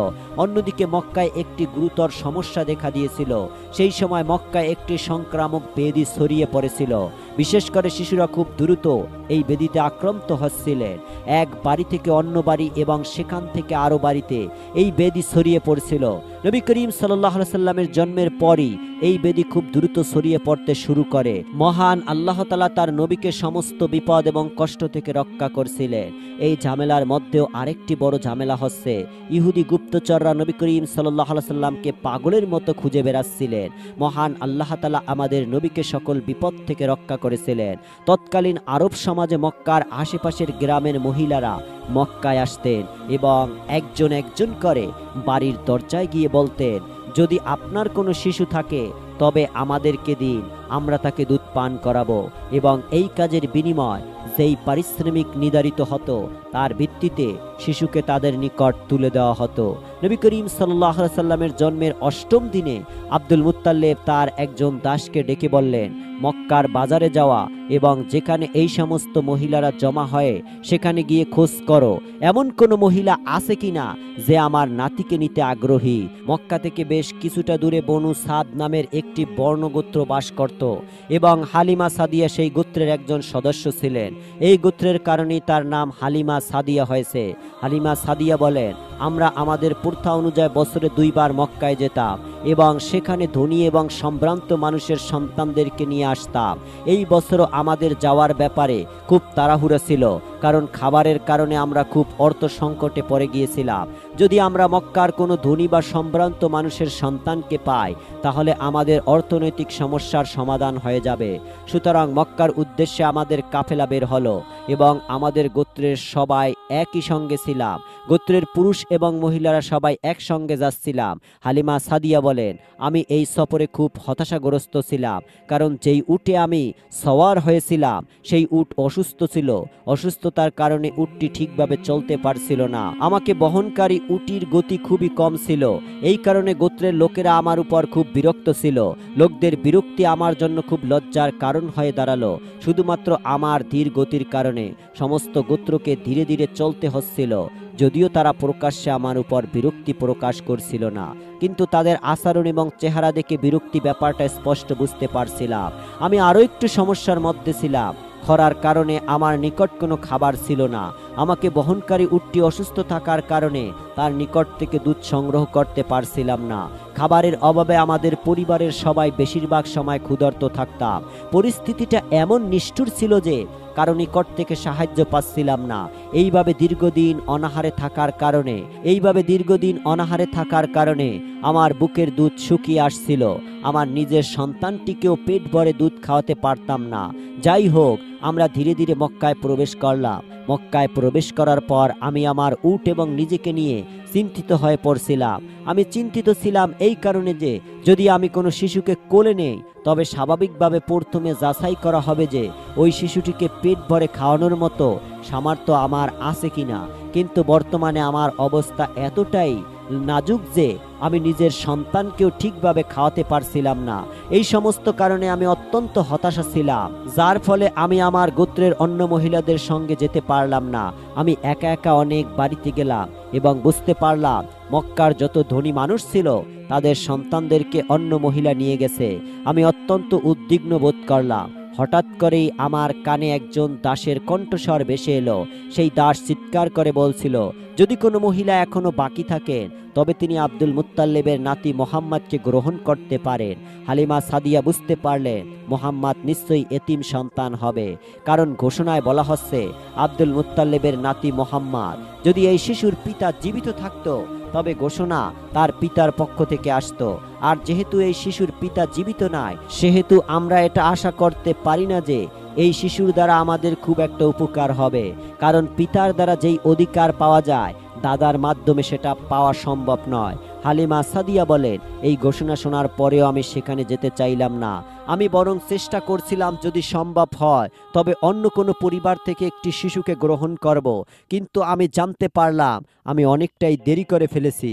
অন্যদিকে মক্কায় একটি গুরুতর সমস্যা দেখা দিয়েছিল। সেই সময় মক্কায় একটি সংক্রামক ব্যাধি ছড়িয়ে পড়েছিল। বিশেষ করে শিশুরা খুব দ্রুত এই ব্যাধিতে আক্রান্ত হচ্ছিলেন। এক বাড়ি থেকে অন্য বাড়ি এবং সেখান থেকে আরো বাড়িতে এই ব্যাধি ছড়িয়ে পড়ছিল। নবী করিম সাল্লাল্লাহু আলাইহি সাল্লামের জন্মের পরই এই ব্যাধি খুব দ্রুত ছড়িয়ে পড়তে শুরু করে। মহান আল্লাহ তাআলা তার নবীকে সমস্ত বিপদ এবং কষ্ট থেকে রক্ষা করছিলেন। এই ঝামেলার মধ্যেও আরেকটি বড় ঝামেলা হচ্ছে, ইহুদি গুপ্তচররা নবী করিম সাল্লাল্লাহু আলাইহি সাল্লামকে পাগলের মতো খুঁজে বেড়াচ্ছিলেন। মহান আল্লাহ তাআলা আমাদের নবীকে সকল বিপদ থেকে রক্ষা করেছিলেন। তৎকালীন আরব সমাজে মক্কার আশেপাশের গ্রামের মহিলারা মক্কায় আসতেন এবং একজন একজন করে বাড়ির দরজায় গিয়ে বলতেন, যদি আপনার কোনো শিশু থাকে তবে আমাদেরকে দিন, আমরা তাকে দুধ পান করাবো, এবং এই কাজের বিনিময় যেই পারিশ্রমিক নির্ধারিত হতো তার ভিত্তিতে শিশুকে তাদের নিকট তুলে দেওয়া হতো। নবী করিম সাল্লাল্লাহু আলাইহি সাল্লামের জন্মের 8ম দিনে আব্দুল মুত্তালিব তার একজন দাসকে ডেকে বললেন, মক্কার বাজারে যাওয়া এবং যেখানে এই সমস্ত মহিলারা জমা হয় সেখানে গিয়ে খোঁজ করো, এমন কোনো মহিলা আছে কিনা যে আমার নাতিকে নিতে আগ্রহী। মক্কা থেকে বেশ কিছুটা দূরে বনু সাদ নামের একটি বর্ণগোত্র বাস করত এবং হালিমা সাদিয়া সেই গোত্রের একজন সদস্য ছিলেন। এই গোত্রের কারণেই তার নাম হালিমা সাদিয়া হয়েছে। হালিমা সাদিয়া বলেন, আমরা আমাদের প্রথা অনুযায়ী বছরে 2 বার মক্কায় যেতাম এবং সেখানে ধনী এবং সম্ভ্রান্ত মানুষের সন্তানদেরকে নিয়ে আসতাম। এই বছরও আমাদের যাওয়ার ব্যাপারে খুব তাড়াহুড়া ছিল, কারণ খাবারের কারণে আমরা খুব অর্থ সংকটে পড়ে গিয়েছিলাম। যদি আমরা মক্কার কোনো ধনী বা সম্ভ্রান্ত মানুষের সন্তানকে পাই তাহলে আমাদের অর্থনৈতিক সমস্যার সমাধান হয়ে যাবে। সুতরাং মক্কার উদ্দেশ্যে আমাদের কাফেলা বের হলো এবং আমাদের গোত্রের সবাই একই সঙ্গে ছিলাম। গোত্রের পুরুষ এবং মহিলারা সবাই একসঙ্গে যাচ্ছিলাম। হালিমা সাদিয়া বলেন, আমি এই সফরে খুব হতাশাগ্রস্ত ছিলাম, কারণ যেই উটে আমি সওয়ার হয়েছিলাম সেই উট অসুস্থ ছিল। অসুস্থতার কারণে উটটি ঠিকভাবে চলতে পারছিল না। আমাকে বহনকারী উটির গতি খুবই কম ছিল। এই কারণে গোত্রের লোকেরা আমার উপর খুব বিরক্ত ছিল। লোকদের বিরক্তি আমার জন্য খুব লজ্জার কারণ হয়ে দাঁড়ালো। শুধুমাত্র আমার ধীর গতির কারণে সমস্ত গোত্রকে ধীরে ধীরে চলতে হচ্ছিল। যদিও তারা প্রকাশ্যে আমার উপর বিরক্তি প্রকাশ করছিল না, কিন্তু তাদের আচরণ এবং চেহারা দেখে বিরক্তি ব্যাপারটা স্পষ্ট বুঝতে পারছিলাম। আমি আরও একটু সমস্যার মধ্যে ছিলাম। খরার কারণে আমার নিকট কোনো খাবার ছিল না। আমাকে বহনকারী উটটি অসুস্থ থাকার কারণে তার নিকট থেকে দুধ সংগ্রহ করতে পারছিলাম না। খাবারের অভাবে আমাদের পরিবারের সবাই বেশিরভাগ সময় ক্ষুধার্ত থাকতাম। পরিস্থিতিটা এমন নিষ্ঠুর ছিল যে কারো নিকট থেকে সাহায্য পাচ্ছিলাম না। এইভাবে দীর্ঘদিন অনাহারে থাকার কারণে আমার বুকের দুধ শুকিয়ে আসছিল। আমার নিজের সন্তানটিকেও পেট ভরে দুধ খাওয়াতে পারতাম না। যাই হোক, আমরা ধীরে ধীরে মক্কায় প্রবেশ করলাম। মক্কায় প্রবেশ করার পর আমি আমার উট এবং নিজেকে নিয়ে চিন্তিত হয়ে পড়ছিলাম। আমি চিন্তিত ছিলাম এই কারণে যে যদি আমি কোনো শিশুকে কোলে নেই, তবে স্বাভাবিকভাবে প্রথমে যাচাই করা হবে যে ওই শিশুটিকে পেট ভরে খাওয়ানোর মতো সামর্থ্য আমার আছে কিনা। কিন্তু বর্তমানে আমার অবস্থা এতটাই নাজুক যে আমি নিজের সন্তানকেও ঠিকভাবে খাওয়াতে পারছিলাম না। এই সমস্ত কারণে আমি অত্যন্ত হতাশা ছিলাম, যার ফলে আমি আমার গোত্রের অন্য মহিলাদের সঙ্গে যেতে পারলাম না। আমি একা একা অনেক বাড়িতে গেলাম এবং বুঝতে পারলাম মক্কার যত ধনী মানুষ ছিল তাদের সন্তানদেরকে অন্য মহিলা নিয়ে গেছে। আমি অত্যন্ত উদ্বিগ্ন বোধ করলাম। হঠাৎ করেই আমার কানে একজন দাসের কণ্ঠস্বর ভেসে এলো। সেই দাস চিৎকার করে বলছিল, যদি কোনো মহিলা এখনো বাকি থাকেন তবে তিনি আব্দুল মুত্তালিবের নাতি মোহাম্মদকে গ্রহণ করতে পারেন। হালিমা সাদিয়া বুঝতে পারলেন মোহাম্মদ নিশ্চয়ই এতিম সন্তান হবে, কারণ ঘোষণায় বলা হচ্ছে আব্দুল মুত্তালিবের নাতি মোহাম্মদ। যদি এই শিশুর পিতা জীবিত থাকতো তবে ঘোষণা তার পিতার পক্ষ থেকে আসতো। আর যেহেতু এই শিশুর পিতা জীবিত নয়, সেহেতু আমরা এটা আশা করতে পারি না যে এই শিশুর দ্বারা আমাদের খুব একটা উপকার হবে, কারণ পিতার দ্বারা যেই অধিকার পাওয়া যায় দাদার মাধ্যমে সেটা পাওয়া সম্ভব নয়। হালিমা সাদিয়া বলেন, এই ঘোষণা শোনার পরেও আমি সেখানে যেতে চাইলাম না। আমি বরং চেষ্টা করছিলাম যদি সম্ভব হয় তবে অন্য কোনো পরিবার থেকে একটি শিশুকে গ্রহণ করব। কিন্তু আমি জানতে পারলাম আমি অনেকটাই দেরি করে ফেলেছি।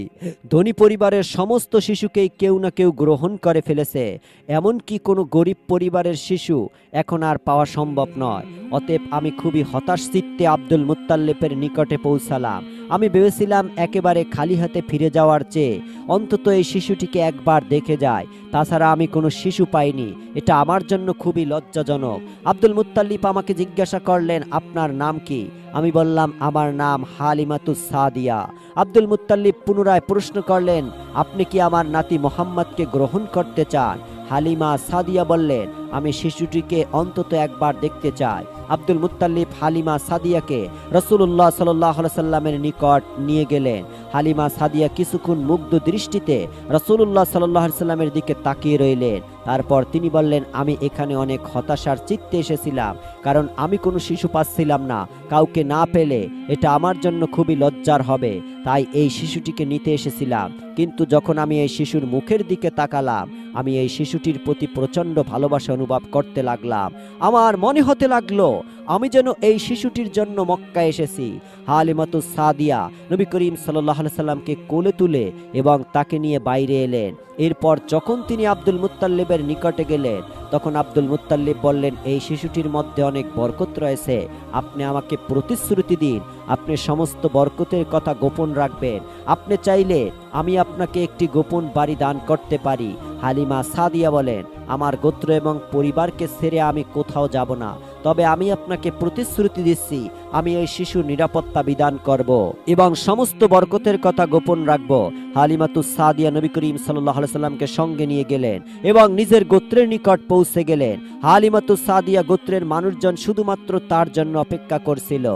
ধনী পরিবারের সমস্ত শিশুকেই কেউ না কেউ গ্রহণ করে ফেলেছে, এমনকি কোনো গরিব পরিবারের শিশু এখন আর পাওয়া সম্ভব নয়। অতএব আমি খুবই হতাশ চিত্তে আব্দুল মুত্তালিবের নিকটে পৌঁছালাম। আমি ভেবেছিলাম একেবারে খালি হাতে ফিরে যাওয়ার চেয়ে অন্তত এই শিশুটিকে একবার দেখে যায়। তাছাড়া আমি কোনো শিশু পাইনি, এটা আমার জন্য খুবই লজ্জাজনক। আব্দুল মুত্তালিব আমাকে জিজ্ঞাসা করলেন, আপনার নাম কি? আমি বললাম, আমার নাম হালিমাতুস সাদিয়া। আব্দুল মুত্তালিব পুনরায় প্রশ্ন করলেন, আপনি কি আমার নাতি মোহাম্মদকে গ্রহণ করতে চান? হালিমা সাদিয়া বললেন, আমি শিশুটিকে অন্তত একবার দেখতে চাই। আব্দুল মুত্তালিব হালিমা সাদিয়াকে রাসূলুল্লাহ সাল্লাল্লাহু আলাইহি সাল্লামের নিকট নিয়ে গেলেন। হালিমা সাদিয়া কিছুক্ষণ মুগ্ধ দৃষ্টিতে রাসূলুল্লাহ সাল্লাল্লাহু আলাইহি সাল্লামের দিকে তাকিয়ে রইলেন। তারপর তিনি বললেন, আমি এখানে অনেক হতাশার চিত্তে এসেছিলাম, কারণ আমি কোনো শিশু পাচ্ছিলাম না। কাউকে না পেলে এটা আমার জন্য খুবই লজ্জার হবে, তাই এই শিশুটিকে নিতে এসেছিলাম। কিন্তু যখন আমি এই শিশুর মুখের দিকে তাকালাম, আমি এই শিশুটির প্রতি প্রচণ্ড ভালোবাসা অনুভব করতে লাগলাম। আমার মনে হতে লাগলো আমি যেন এই শিশুটির জন্য মক্কা এসেছি। হালিমাতুস সাদিয়া নবী করিম সাল্লাল্লাহু আলাইহি সাল্লামকে কোলে তুলে এবং তাকে নিয়ে বাইরে এলেন। এরপর যখন তিনি আব্দুল মুত্তালিবের নিকটে গেলেন, তখন আব্দুল মুত্তালিব বললেন, এই শিশুটির মধ্যে অনেক বরকত রয়েছে, আপনি আমাকে প্রতিশ্রুতি দিন আপনি সমস্ত বরকতের কথা গোপন রাখবেন। আপনি চাইলে আমি আপনাকে একটি গোপন বাড়ি দান করতে পারি। হালিমা সাদিয়া বলেন, আমার গোত্র এবং পরিবারকে ছেড়ে আমি কোথাও যাব না, তবে আমি আপনাকে প্রতিশ্রুতি দিচ্ছি আমি এই শিশুর নিরাপত্তা বিধান করব এবং সমস্ত বরকতের কথা গোপন রাখব। হালিমাতুস সাদিয়া নবী করিম সাল্লাল্লাহু আলাইহি সাল্লামকে সঙ্গে নিয়ে গেলেন এবং নিজের গোত্রের নিকট পৌঁছে গেলেন। হালিমাতুস সাদিয়া গোত্রের মানুষজন শুধুমাত্র তার জন্য অপেক্ষা করছিল।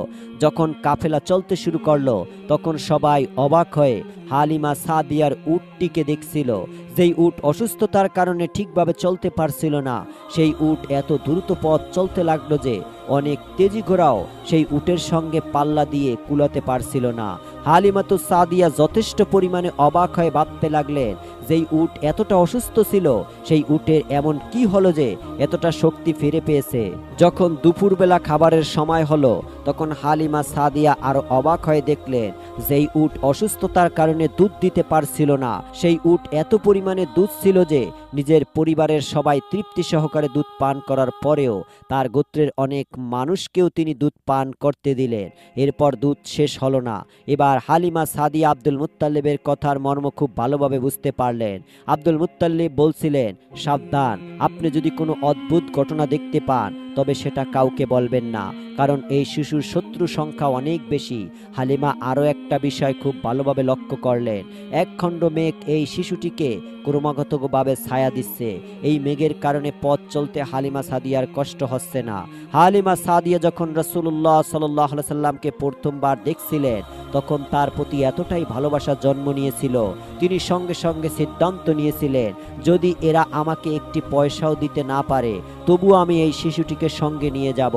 যখন কাফেলা চলতে শুরু করলো, তখন সবাই অবাক হয়ে হালিমা সাদিয়ার উটটিকে দেখছিল। যেই উট অসুস্থতার কারণে ঠিকভাবে চলতে পারছিল না, সেই উট এত দ্রুত পথ চলতে লাগলো যে অনেক তেজি ঘোড়াও সেই উটের সঙ্গে পাল্লা দিয়ে কুলাতে পারছিল না। হালিমাতুস সাদিয়া যথেষ্ট পরিমাণে অবাক হয়ে ভাবতে লাগলেন, যেই উট এতটা অসুস্থ ছিল সেই উটের এমন কি হলো যে এতটা শক্তি ফিরে পেয়েছে। যখন দুপুরবেলা খাবারের সময় হলো তখন হালিমা সাদিয়া আরো অবাক হয়ে দেখলেন, যেই উট অসুস্থতার কারণে দুধ দিতে পারছিল না সেই উট এত পরিমাণে দুধ ছিল যে নিজের পরিবারের সবাই তৃপ্তি সহকারে দুধ পান করার পরেও তার গোত্রের অনেক মানুষকেও তিনি দুধ পান করতে দিলেন। এরপর দুধ শেষ হলো না। এবার হালিমা সাদিয়া আব্দুল মুত্তালিবের কথার মর্ম খুব ভালোভাবে বুঝতে পারলেন। আব্দুল মুত্তালিব বলছিলেন, সাবধান, আপনি যদি কোনো অদ্ভুত ঘটনা দেখতে পান তবে সেটা কাউকে বলবেন না, কারণ এই শিশুর শত্রু সংখ্যা অনেক বেশি। হালিমা আরও একটা বিষয় খুব ভালোভাবে লক্ষ্য করলেন, এক খণ্ড মেঘ এই শিশুটিকে ক্রমাগতভাবে ছায়া দিচ্ছে। এই মেঘের কারণে পথ চলতে হালিমা সাদিয়ার কষ্ট হচ্ছে না। হালিমা সাদিয়া যখন রাসূলুল্লাহ সাল্লাল্লাহু আলাইহি সাল্লামকে প্রথমবার দেখছিলেন তখন তার প্রতি এতটাই ভালোবাসা জন্ম নিয়েছিল, তিনি সঙ্গে সঙ্গে সিদ্ধান্ত নিয়েছিলেন, যদি এরা আমাকে একটি পয়সাও দিতে না পারে তবুও আমি এই শিশুটিকে সঙ্গে নিয়ে যাব।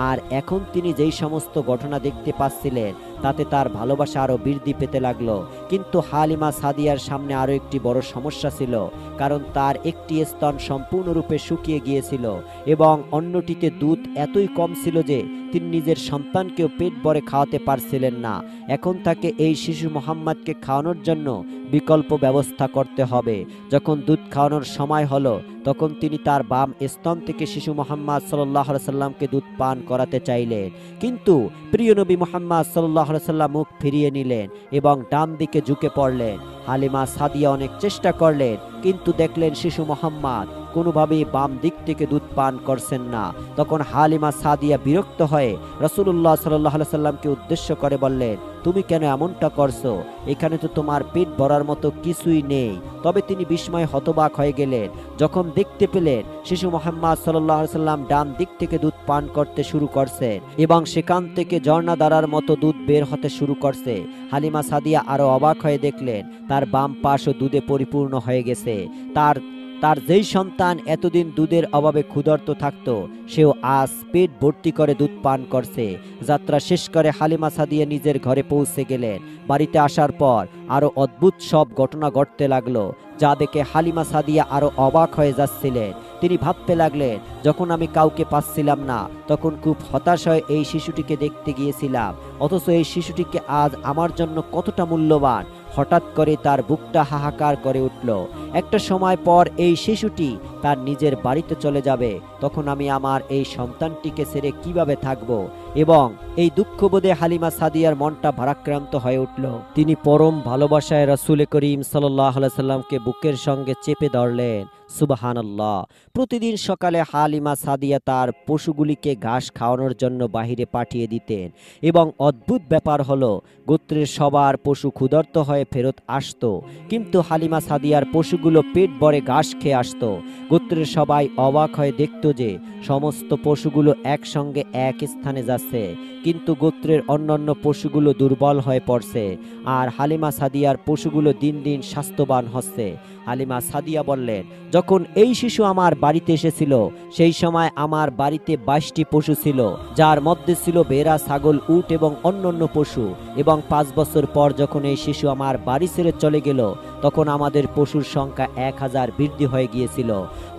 আর এখন তিনি যেই সমস্ত ঘটনা দেখতে পাচ্ছিলেন তাতে তার ভালোবাসা আরও বৃদ্ধি পেতে লাগলো। কিন্তু হালিমা সাদিয়ার সামনে আরও একটি বড় সমস্যা ছিল, কারণ তার একটি স্তন সম্পূর্ণরূপে শুকিয়ে গিয়েছিল এবং অন্যটিতে দুধ এতই কম ছিল যে তিনি নিজের সন্তানকেও পেট ভরে খাওয়াতে পারছিলেন না। এখন তাকে এই শিশু মোহাম্মদকে খাওয়ানোর জন্য বিকল্প ব্যবস্থা করতে হবে। যখন দুধ খাওয়ানোর সময় হলো তখন তিনি তার বাম স্তন থেকে শিশু মোহাম্মদ সাল্লাল্লাহু আলাইহি সাল্লামকে দুধ পান করাতে চাইলেন, কিন্তু প্রিয় নবী মোহাম্মদ সাল্লাল্লাহু আলাইহি সাল্লাম মুখ ফিরিয়ে নিলেন এবং ডান দিকে ঝুঁকে পড়লেন। হালিমা সাদিয়া অনেক চেষ্টা করলেন, কিন্তু দেখলেন শিশু মোহাম্মদ কোনোভাবেই বাম দিক থেকে দুধ পান করছেন না। তখন হালিমা সাদিয়া বিরক্ত হয়ে রাসূলুল্লাহ সাল্লাল্লাহু আলাইহি সাল্লামকে উদ্দেশ্য করে বললেন, তুমি কেন এমনটা করছো? এখানে তো তোমার পেট ভরার মতো কিছুই নেই। তবে তিনি বিস্ময়ে হতবাক হয়ে গেলেন যখন দেখতে পেলেন শিশু মোহাম্মদ সাল্লাল্লাহু আলাইহি সাল্লাম ডান দিক থেকে দুধ পান করতে শুরু করছেন এবং সেখান থেকে ঝর্ণাধারার মতো দুধ বের হতে শুরু করছে। হালিমা সাদিয়া আরো অবাক হয়ে দেখলেন তার বাম পাশও দুধে পরিপূর্ণ হয়ে গেছে। তার যেই সন্তান এতদিন দুধের অভাবে ক্ষুধার্ত থাকত সেও আজ পেট ভর্তি করে দুধ পান করছে। যাত্রা শেষ করে হালিমা সাদিয়া নিজের ঘরে পৌঁছে গেলেন। বাড়িতে আসার পর আরো অদ্ভুত সব ঘটনা ঘটতে লাগলো, যা দেখে হালিমা সাদিয়া আরো অবাক হয়ে যাচ্ছিলেন। তিনি ভাবতে লাগলেন, যখন আমি কাউকে পাচ্ছিলাম না তখন খুব হতাশ হয়ে এই শিশুটিকে দেখতে গিয়েছিলাম, অথচ এই শিশুটিকে আজ আমার জন্য কতটা মূল্যবান। হঠাৎ করে তার বুকটা হাহাকার করে উঠল। একটা সময় পর এই শিশুটি তার নিজের বাড়িতে চলে যাবে, তখন আমি আমার এই সন্তানটিকে ছেড়ে কিভাবে থাকব? এবং এই দুঃখবোধে হালিমা সাদিয়ার মনটা ভারাক্রান্ত হয়ে উঠল। তিনি পরম ভালোবাসায় রাসূল করিম সাল্লাল্লাহু আলাইহি সাল্লামকে বুকের সঙ্গে চেপে ধরলেন। সুবহানাল্লাহ। প্রতিদিন সকালে হালিমা সাদিয়া তার পশুগুলিকে ঘাস খাওয়ানোর জন্য বাহিরে পাঠিয়ে দিতেন এবং অদ্ভুত ব্যাপার হলো গোত্রের সবার পশু ক্ষুধার্ত হয়ে ফেরত আসতো, কিন্তু হালিমা সাদিয়ার পশুগুলো পেট ভরে ঘাস খেয়ে আসতো। গোত্রের সবাই অবাক হয়ে দেখত যে সমস্ত পশুগুলো একসঙ্গে এক স্থানে যাচ্ছে, কিন্তু গোত্রের অন্যান্য পশুগুলো দুর্বল হয়ে পড়ছে আর হালিমা সাদিয়ার পশুগুলো দিন দিন স্বাস্থ্যবান হচ্ছে। হালিমা সাদিয়া বললেন, যখন এই শিশু আমার বাড়িতে এসেছিল সেই সময় আমার বাড়িতে 22টি পশু ছিল, যার মধ্যে ছিল ভেড়া, ছাগল, উট এবং অন্যান্য পশু। এবং 5 বছর পর যখন এই শিশু আমার বাড়ি ছেড়ে চলে গেল তখন আমাদের পশুর সংখ্যা 1000 বৃদ্ধি হয়ে গিয়েছিল।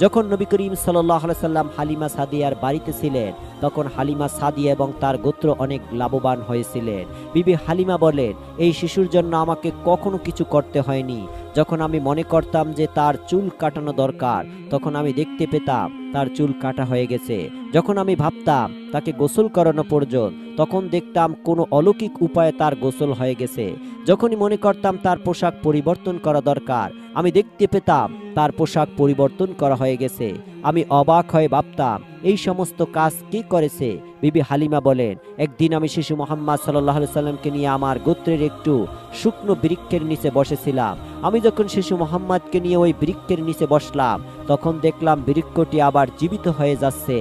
যখন নবী করিম সাল্লাল্লাহু আলাইহি সাল্লাম হালিমা সাদিয়ার বাড়িতে ছিলেন তখন হালিমা সাদিয়া এবং তার গোত্র অনেক লাভবান হয়েছিলেন। বিবি হালিমা বলেন, এই শিশুর জন্য আমাকে কখনো কিছু করতে হয়নি। যখন আমি মনে করতাম যে তার চুল কাটানো দরকার তখন আমি দেখতে পেতাম তার চুল কাটা হয়ে গেছে। যখন আমি ভাবতাম তাকে গোসল করানো প্রয়োজন তখন দেখতাম কোনো অলৌকিক উপায়ে তার গোসল হয়ে গেছে। যখনই মনে করতাম তার পোশাক পরিবর্তন করা দরকার আমি দেখতে পেতাম তার পোশাক পরিবর্তন করা হয়ে গেছে। আমি অবাক হয়ে ভাবতাম এই সমস্ত কাজ কে করেছে। বিবি হালিমা বলেন, একদিন আমি শিশু মোহাম্মদ সাল্লাল্লাহু আলাইহি সাল্লামকে নিয়ে আমার গোত্রের একটু শুকনো বৃক্ষের নিচে বসেছিলাম। আমি যখন শিশু মোহাম্মদকে নিয়ে ওই বৃক্ষের নিচে বসলাম তখন দেখলাম বৃক্ষটি আবার জীবিত হয়ে যাচ্ছে।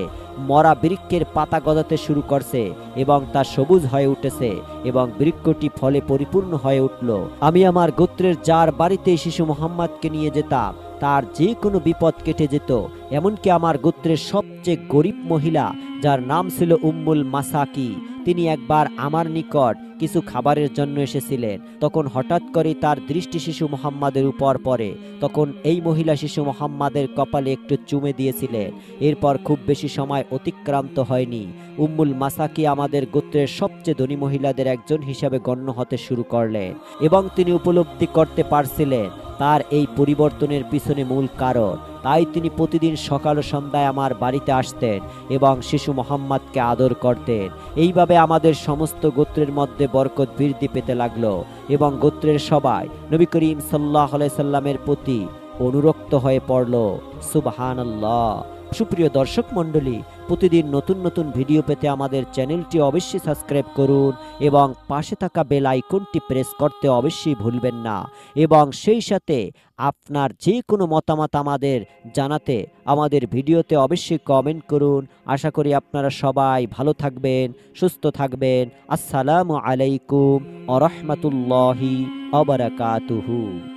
মরা বৃক্ষের পাতা গজাতে শুরু করছে এবং তা সবুজ হয়ে উঠেছে এবং বৃক্ষটি ফলে পরিপূর্ণ হয়ে উঠল। আমি আমার গোত্রের যার বাড়িতে শিশু মোহাম্মদকে নিয়ে যেতাম তার যে কোনো বিপদ কেটে যেত। এমনকি আমার গোত্রের সবচেয়ে গরিব মহিলা, যার নাম ছিল উম্মুল মাসাকি, তিনি একবার আমার নিকট কিছু খাবারের জন্য এসেছিলেন। তখন হঠাৎ করে তার দৃষ্টি শিশু মুহাম্মাদের উপর পড়ে। তখন এই মহিলা শিশু মুহাম্মাদের কপালে একটু চুমে দিয়েছিলেন। এরপর খুব বেশি সময় অতিক্রান্ত হয়নি, উম্মুল মাসাকি আমাদের গোত্রের সবচেয়ে ধনী মহিলাদের একজন হিসাবে গণ্য হতে শুরু করলেন। এবং তিনি উপলব্ধি করতে পারছিলেন তার এই পরিবর্তনের পিছনে মূল কারণ। তাই তিনি প্রতিদিন সকাল ও সন্ধ্যায় আমার বাড়িতে আসতেন এবং শিশু মোহাম্মদকে আদর করতেন। এইভাবে আমাদের সমস্ত গোত্রের মধ্যে বরকত বৃদ্ধি পেতে লাগলো এবং গোত্রের সবাই নবী করিম সাল্লাল্লাহু আলাইহি সাল্লামের প্রতি অনুরক্ত হয়ে পড়ল। সুবহানাল্লাহ। সুপ্রিয় দর্শক মণ্ডলী, প্রতিদিন নতুন নতুন ভিডিও পেতে আমাদের চ্যানেলটি অবশ্যই সাবস্ক্রাইব করুন এবং পাশে থাকা বেল আইকনটি প্রেস করতে অবশ্যই ভুলবেন না। এবং সেই সাথে আপনার যে কোনো মতামত আমাদের জানাতে আমাদের ভিডিওতে অবশ্যই কমেন্ট করুন। আশা করি আপনারা সবাই ভালো থাকবেন, সুস্থ থাকবেন। আসসালামু আলাইকুম ওয়া রাহমাতুল্লাহি ওয়া বারাকাতুহু।